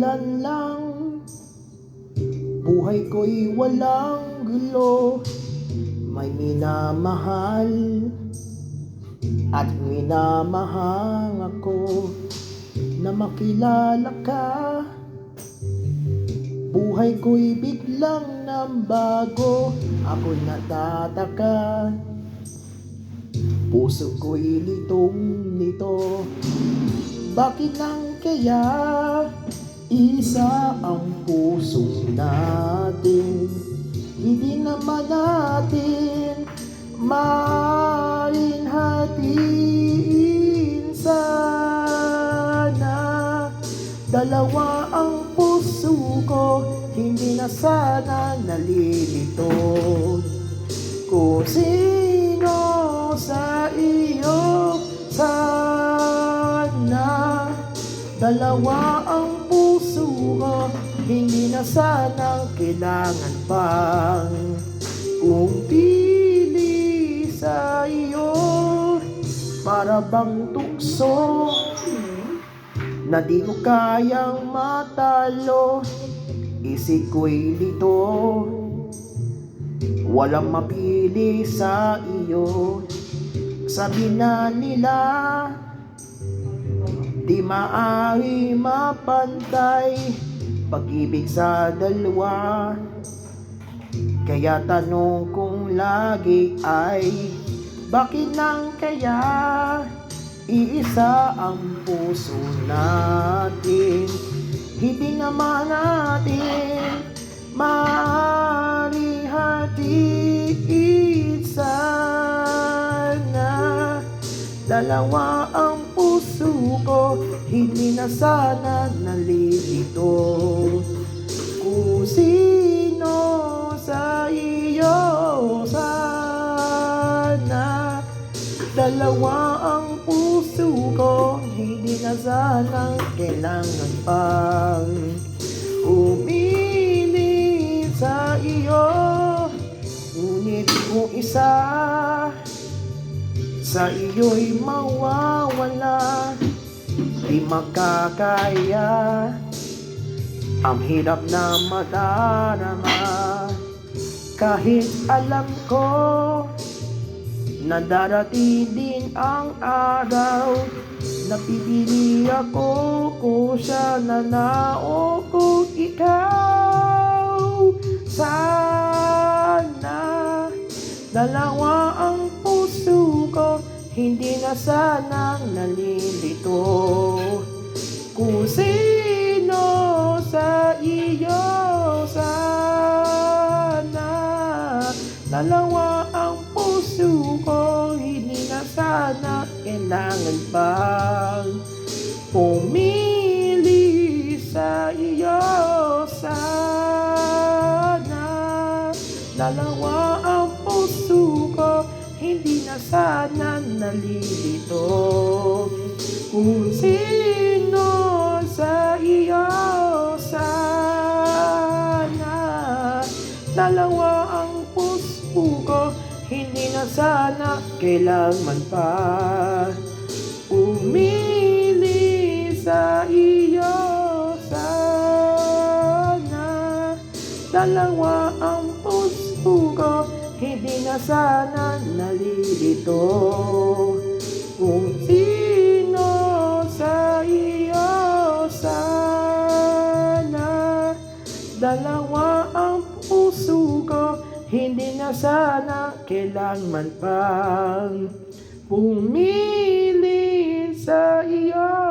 kailan lang buhay ko'y walang gulo. May minamahal at minamahal ako. Na makilala ka, buhay ko'y biglang nambago. Ako'y natataka, puso ko'y litong-lito. Bakit lang kaya isa ang puso natin? Hindi naman natin maaaring hatiin. Sana dalawa ang puso ko, hindi na sana nalilito. Kung sino sa iyo, sana dalawa ang puso ko, hindi na sana kailangan pang pumili sa iyo. Para bang tukso na di ko kayang matalo. Isip ko'y lito, walang mapili sa iyo. Sabi na nila, di maaari mapantay pag-ibig sa dalawa. Kaya tanong kong lagi ay, bakit lang kaya iisa ang puso natin? Hindi naman natin maaari hatiin. Sana dalawa ang puso ko, hindi na sana nalilito. Kung sino sa iyo, sana dalawa ang puso ko, hindi na sana kailangan pang umili sa iyo. Ngunit kung isa sa iyo'y mawawala, di makakaya ang hirap na madarama. Kahit alam ko na darating din ang araw, napipili ako kung siya nanao kung ikaw. Sana dalawa ang puso ko, hindi na sana nalilito. Kung sino sa iyo, sana dalawa ang puso ko, hindi na sana kailangan pang pumili sa iyo. Sana dalawa ang puso ko, hindi na sana nalilito. Kung sino sa iyo, sana dalawa ang puso ko, hindi na sana kailangan pa umili sa iyo. Sana dalawa ang puso ko, hindi na sana nalilito. Kung sino sa iyo, sana dalawa ang puso ko, hindi na sana kailangan pang pumili sa iyo.